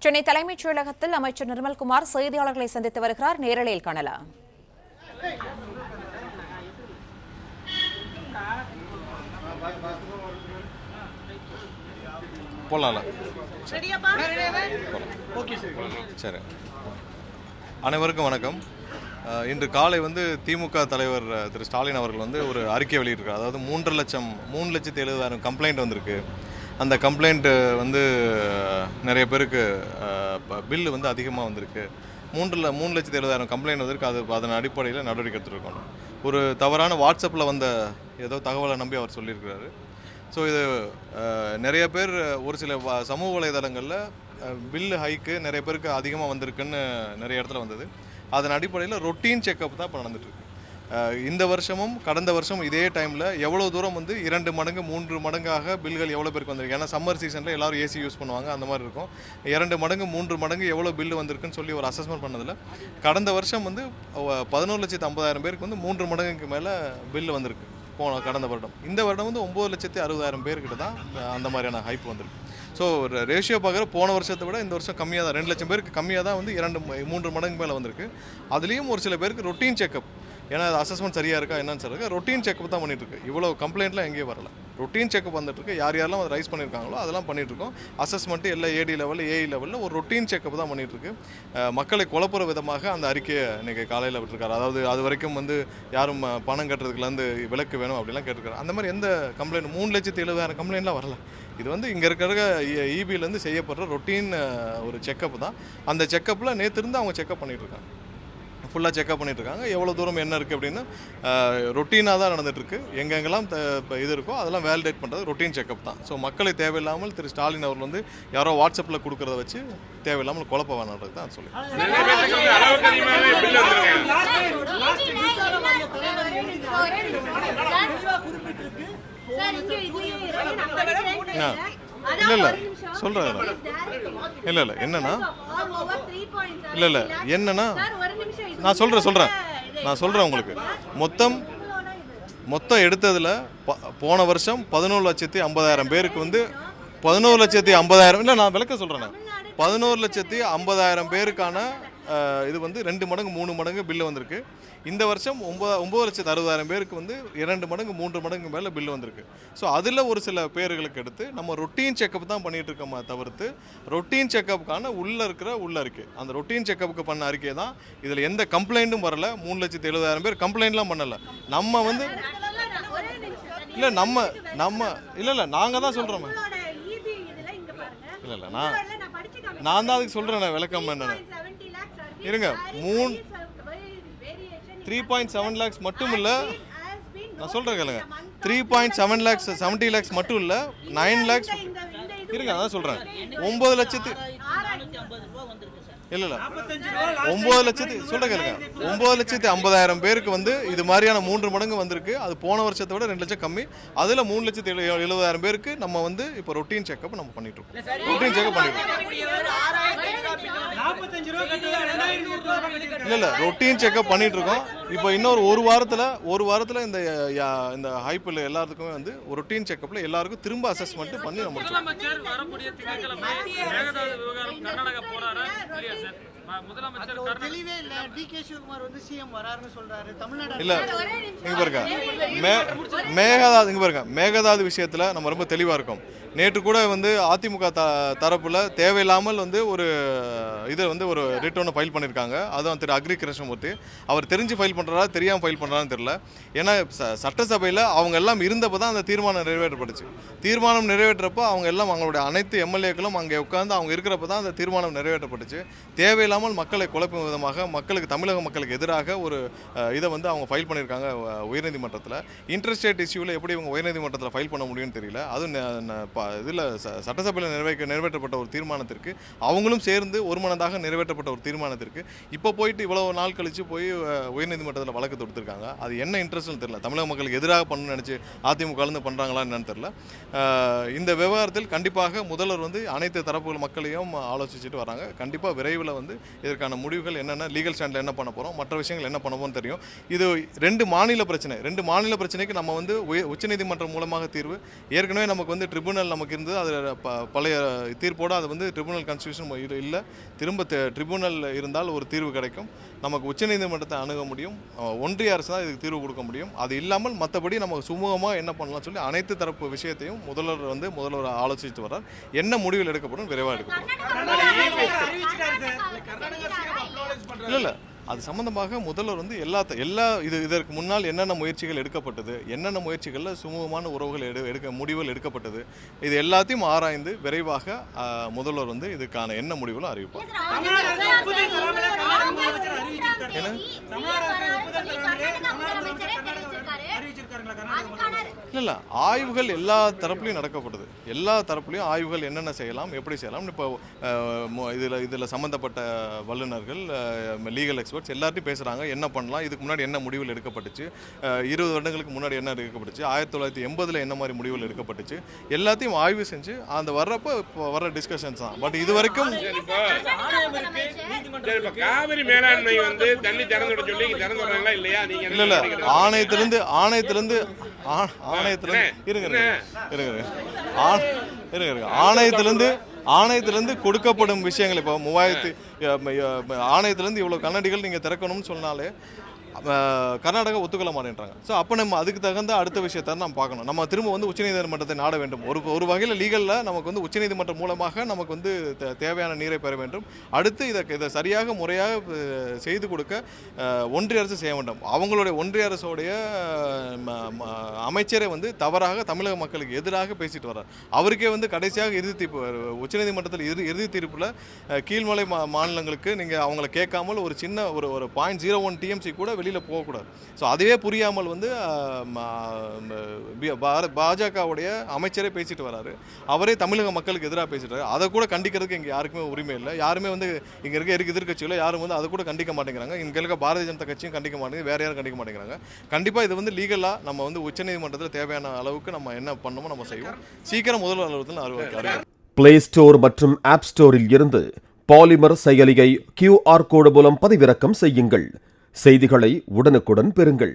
சென்னை தலைமைச் செயலகத்தில் அமைச்சர் நிர்மல்குமார் செய்தியாளர்களை சந்தித்து வருகிறார். நேரலையில் காணலாம். சரி, அனைவருக்கும் வணக்கம். இன்று காலை திமுக தலைவர் திரு ஸ்டாலின் அவர்கள் ஒரு அறிக்கை வெளியிட்டிருக்கார். அதாவது 3,70,000 கம்ப்ளைண்ட் வந்திருக்கு. அந்த கம்ப்ளைண்ட்டு நிறைய பேருக்கு பில்லு அதிகமாக வந்திருக்கு. 3,70,000 கம்ப்ளைண்ட் வந்திருக்கு. அதன் அடிப்படையில் நடவடிக்கை எடுத்துருக்கோம். ஒரு தவறான வாட்ஸ்அப்பில் வந்த ஏதோ தகவலை நம்பி அவர் சொல்லியிருக்கிறாரு. ஸோ இது நிறைய பேர் ஒரு சில சமூக வலைதளங்களில் பில்லு ஹைக்கு நிறைய பேருக்கு அதிகமாக வந்திருக்குன்னு நிறைய இடத்துல வந்தது. அதன் அடிப்படையில் ரொட்டீன் செக்கப் தான் இப்போ நடந்துகிட்ருக்கு. இந்த வருஷமும் கடந்த வருஷம் இதே டைமில் எவ்வளோ தூரம் 2 மடங்கு 3 மடங்காக பில்கள் எவ்வளோ பேருக்கு வந்திருக்கு. ஏன்னா சம்மர் சீசனில் எல்லோரும் ஏசி யூஸ் பண்ணுவாங்க, அந்த மாதிரி இருக்கும். 2 மடங்கு 3 மடங்கு எவ்வளோ பில்லு வந்திருக்குன்னு சொல்லி ஒரு அசஸ்மெண்ட் பண்ணதில் கடந்த வருஷம் 11,50,000 பேருக்கு 3 மடங்குக்கு மேலே பில்லு வந்திருக்கு கடந்த வருடம். இந்த வருடம் 9,60,000 பேர்கிட்ட தான் அந்த மாதிரியான ஹைப் வந்திருக்கு. ஸோ ரேஷியோ பார்க்குற போன வருஷத்தை விட இந்த வருஷம் கம்மியாக தான், 2 லட்சம் பேருக்கு கம்மியாக தான் 2-3 மடங்கு மேலே வந்திருக்கு. அதுலேயும் ஒரு சில பேருக்கு ரொட்டீன் செக்கப், ஏன்னா அது அசஸ்மெண்ட் சரியாக இருக்கா என்னன்னு சொல்லுங்க, ரொட்டீன் செக்கப் தான் பண்ணிகிட்ருக்கு. இவ்வளோ கம்ப்ளைண்ட்லாம் எங்கேயும் வரல, ரொட்டீன் செக்கப் வந்துட்டுருக்கு. யாரெல்லாம் அதை ரைஸ் பண்ணியிருக்காங்களோ அதெல்லாம் பண்ணிகிட்ருக்கோம். அசஸ்மெண்ட்டு எல்லாம் ஏடி லெவலில் ஏஇ லெவலில் ஒரு ரொட்டீன் செக்கப் தான் பண்ணிகிட்ருக்கு. மக்களை குழப்புற விதமாக அந்த அறிக்கையை இன்றைக்கி காலையில் விட்டுருக்காரு. அதாவது அது வரைக்கும் யாரும் பணம் கட்டுறதுக்குலேருந்து விலக்கு வேணும் அப்படிலாம் கேட்டிருக்காரு. அந்த மாதிரி எந்த கம்ப்ளைண்ட் 3,70,000 கம்ப்ளைண்ட்லாம் வரல. இது இங்கே இருக்கிற இபிலேருந்து செய்யப்படுற ரொட்டீன் ஒரு செக்கப் தான். அந்த செக்கப்பில் நேற்று அவங்க செக்கப் பண்ணிகிட்ருக்காங்க, ஃபுல்லாக செக்கப் பண்ணிகிட்ருக்காங்க. எவ்வளோ தூரம் என்ன இருக்குது அப்படின்னு ரொட்டீனாக தான் நடந்துகிட்ருக்கு. எங்கெங்கெல்லாம் இது இருக்கோ அதெல்லாம் வேலிடேட் பண்ணுறது ரொட்டீன் செக்கப் தான். ஸோ மக்களை தேவையில்லாமல் திரு ஸ்டாலின் அவர்கள் யாரோ வாட்ஸ்அப்பில் கொடுக்குறத வச்சு தேவையில்லாமல் குழப்ப வேணான்றது தான் சொல்லி. இல்லை சொல்கிறேன். இல்லை என்னன்னா என்னன்னா நான் சொல்கிறேன் உங்களுக்கு மொத்தம் எடுத்ததில் போன வருஷம் 11,50,000 பேருக்கு 11,50,000 இல்லை நான் விளக்க சொல்கிறேன். 11,50,000 பேருக்கான இது 2 மடங்கு 3 மடங்கு பில்லு வந்திருக்கு. இந்த வருஷம் 9,60,000 பேருக்கு 2 மடங்கு 3 மடங்கு மேலே பில்லு வந்திருக்கு. ஸோ அதில் ஒரு சில பேர்களுக்கு எடுத்து நம்ம ரொட்டீன் செக்கப் தான் பண்ணிகிட்டு இருக்கோமா தவிர்த்து ரொட்டீன் செக்கப்புக்கான உள்ள அறிக்கை, அந்த ரொட்டீன் செக்கப்புக்கு பண்ண அறிக்கை தான். இதில் எந்த கம்ப்ளைண்ட்டும் வரல. 3,70,000 பேர் கம்ப்ளைண்ட்லாம் பண்ணலை. நம்ம இல்லை இல்லை நாங்கள் தான் சொல்கிறோமே. இல்லை நான் தான் அதுக்கு சொல்கிறேன் விளக்கம் என்னென்ன இருங்க. 3.7 lakhs மட்டும் இல்லை, நான் சொல்கிறேன் கேளுங்க. 3.7 lakhs 70 lakhs மட்டும் இல்லை, 9 lakhs இருங்க. அதான் சொல்கிறேன். 9 லட்சத்து இல்லை 9 லட்சத்து சொல்கிறேன் கேளுங்க. 9,50,000 பேருக்கு இது மாதிரியான 3 மடங்கு வந்திருக்கு. அது போன வருஷத்தை விட 2 லட்சம் கம்மி. அதில் 3,70,000 பேருக்கு நம்ம இப்போ ரொட்டீன் செக்கப் நம்ம பண்ணிட்டு இருக்கோம். ரொட்டீன் செக்கப் பண்ணிட்டு இல்லை ரொட்டீன் செக்கப் பண்ணிட்டு இருக்கோம். இப்போ இன்னொரு ஒரு வாரத்தில் இந்த ஹைப்பில் எல்லாத்துக்குமே ஒரு ரொட்டீன் செக்கப்ல எல்லாருக்கும் திரும்ப அசஸ்மெண்ட் பண்ணி நம்ம மேகதாது விஷயத்துல நம்ம ரொம்ப தெளிவா இருக்கோம். நேற்று கூட அதிமுக தரப்புல தேவையில்லாமல் ஒரு இதை ஒரு ரிட்டர்னை ஃபைல் பண்ணியிருக்காங்க. அதுவும் திரு அக்ரி கிருஷ்ணமூர்த்தி அவர் தெரிஞ்சு ஃபைல் பண்ணுறாரா தெரியாமல் ஃபைல் பண்ணுறான்னு தெரியல. ஏன்னா சட்டசபையில் அவங்க எல்லாம் இருந்தப்போ தான் அந்த தீர்மானம் நிறைவேற்றப்பட்டுச்சு. தீர்மானம் நிறைவேற்றப்போ அவங்க எல்லாம் அவங்களுடைய அனைத்து எம்எல்ஏக்களும் அங்கே உட்கார்ந்து அவங்க இருக்கிறப்ப தான் அந்த தீர்மானம் நிறைவேற்றப்பட்டுச்சு. தேவையில்லாமல் மக்களை குழப்பும் விதமாக தமிழக மக்களுக்கு எதிராக ஒரு இதை அவங்க ஃபைல் பண்ணியிருக்காங்க உயர்நீதிமன்றத்தில். இன்டர்ஸ்டேட் இஷ்யூவில் எப்படி இவங்க உயர்நீதிமன்றத்தில் ஃபைல் பண்ண முடியும்னு தெரியல. அதுவும் இதில் சட்டசபையில் நிறைவேற்றப்பட்ட ஒரு தீர்மானத்திற்கு அவங்களும் சேர்ந்து ஒருமனதாக நிறைவேற்றப்பட்ட ஒரு தீர்மானத்திற்கு இப்போ போயிட்டு இவ்வளவு நாள் கழித்து போய் உயர்நீதிமன்றத்தில் வழக்கு தொடுத்திருக்காங்க. அது என்ன இன்ட்ரெஸ்ட்னு தெரியல. தமிழக மக்களுக்கு எதிராக பண்ணணும்னு நினச்சி அதிமுகலேருந்து பண்ணுறாங்களான்னு என்னன்னு தெரியல. இந்த விவகாரத்தில் கண்டிப்பாக முதல்வர் அனைத்து தரப்புகள் மக்களையும் ஆலோசிச்சுட்டு வராங்க. கண்டிப்பாக விரைவில் இதற்கான முடிவுகள் என்னென்ன, லீகல் ஸ்டாண்டில் என்ன பண்ண போகிறோம், மற்ற விஷயங்கள் என்ன பண்ண போகிறோம் தெரியும். இது 2 மாநில பிரச்சனைக்கு நம்ம வந்து உச்சநீதிமன்றம் மூலமாக தீர்வு. ஏற்கனவே நமக்கு வந்து ட்ரிபுனல் நமக்கு இருந்தது, அதில் பழைய தீர்ப்போடு அது வந்து ட்ரிபுனல் கான்ஸ்டியூஷன் இல்லை. திரும்ப ட்ரிபுனல் இருந்தால் ஒரு தீர்வு கிடைக்கும். நமக்கு உச்சநீதிமன்றத்தை அணுக முடியும். ஒன்றிய அரசு தான் இதுக்கு தீர்வு கொடுக்க முடியும். அது இல்லாமல் மற்றபடி நம்ம சுமூகமாக என்ன பண்ணலாம் சொல்லி அனைத்து தரப்பு விஷயத்தையும் முதல்வர் ஆலோசித்து வர்றார். என்ன முடிவுகள் எடுக்கப்படும் விரைவாக எடுக்கப்படும். இல்லை அது சம்பந்தமாக முதல்வர் வந்து இதற்கு முன்னால் என்னென்ன முயற்சிகள் எடுக்கப்பட்டது, என்னென்ன முயற்சிகளில் சுமூகமான உறவுகள் முடிவுகள் எடுக்கப்பட்டது, இது எல்லாத்தையும் ஆராய்ந்து விரைவாக முதல்வர் வந்து இதுக்கான என்ன முடிவுகளும் அறிவிப்பார். இல்லை ஆய்வுகள் எல்லா தரப்புலையும் நடக்கப்படுது. எல்லா தரப்புலையும் ஆய்வுகள் என்னென்ன செய்யலாம், எப்படி செய்யலாம். இப்போ இதில் சம்மந்தப்பட்ட வல்லுநர்கள், லீகல் எக்ஸ்பர்ட்ஸ் எல்லார்ட்டையும் பேசுகிறாங்க. என்ன பண்ணலாம், இதுக்கு முன்னாடி என்ன முடிவுகள் எடுக்கப்பட்டுச்சு, 20 வருடங்களுக்கு முன்னாடி என்ன எடுக்கப்பட்டுச்சு, 1980 என்ன மாதிரி முடிவுகள் எடுக்கப்பட்டுச்சு, எல்லாத்தையும் ஆய்வு செஞ்சு அந்த வர்ற டிஸ்கஷன்ஸ் தான். பட் இது வரைக்கும் காவிரி மேலாண்மை வந்து தண்ணி திறந்து விட சொல்லி திறந்து விடுறாங்களா இல்லையா? நீங்க இல்லை ஆணையத்திலிருந்து ஆணையத்திலிருந்து கொடுக்கப்படும் விஷயங்கள். இப்போ 3000 ஆணையத்திலிருந்து இவ்வளோ கண்ணாடிகள் நீங்கள் திறக்கணும்னு சொன்னாலே கர்நாடகா ஒத்துக்கொள்ள மாட்டேன்றாங்க. ஸோ அப்போ நம்ம அதுக்கு தகுந்த அடுத்த விஷயத்தை நம்ம பார்க்கணும். நம்ம திரும்ப வந்து உச்சநீதிமன்றத்தை நாட வேண்டும். ஒரு வகையில் லீகலில் நமக்கு வந்து உச்சநீதிமன்றம் மூலமாக நமக்கு வந்து தேவையான நீரை பெற வேண்டும். அடுத்து இதை சரியாக முறையாக செய்து கொடுக்க ஒன்றிய அரசு செய்ய வேண்டும். அவங்களுடைய ஒன்றிய அரசுடைய அமைச்சரை வந்து தவறாக தமிழக மக்களுக்கு எதிராக பேசிட்டு வர்றார். அவருக்கே வந்து கடைசியாக இறுதி தீர்ப்பு உச்சநீதிமன்றத்தில் இறுதி தீர்ப்பில் கீழ்மலை மாநிலங்களுக்கு நீங்கள் அவங்கள கேட்காமல் ஒரு சின்ன ஒரு 0.01 TMC கூட வெளியில் போகக்கூடாது. ஸோ அதுவே புரியாமல் வந்து பாஜகவுடைய அமைச்சரே பேசிட்டு வராரு. அவரே தமிழக மக்களுக்கு எதிராக பேசிட்டு அதை கூட கண்டிக்கிறதுக்கு இங்கே யாருக்குமே உரிமை இல்லை. யாருமே வந்து இங்கே இருக்க எதிர்க்கட்சியில் யாரும் வந்து அதை கூட கண்டிக்க மாட்டேங்கிறாங்க. இங்கே இருக்க பாரதிய ஜனதா கட்சியும் கண்டிக்க மாட்டேங்குது, வேற யாரும் கண்டிக்க மாட்டேங்கிறாங்க. கண்டிப்பாக இது வந்து லீகலாக நம்ம வந்து உச்சநீதிமன்றத்தில் தேவையான அளவுக்கு நம்ம என்ன பண்ணணுமோ நம்ம செய்வோம். சீக்கிரம் முதல்வர் அலுவலகத்தில் பிளே ஸ்டோர் மற்றும் ஆப் ஸ்டோரில் இருந்து பாலிமர் செயலியை QR கோடு மூலம் பதிவிறக்கம் செய்யுங்கள். செய்திகளை உடனுக்குடன் பெறுங்கள்.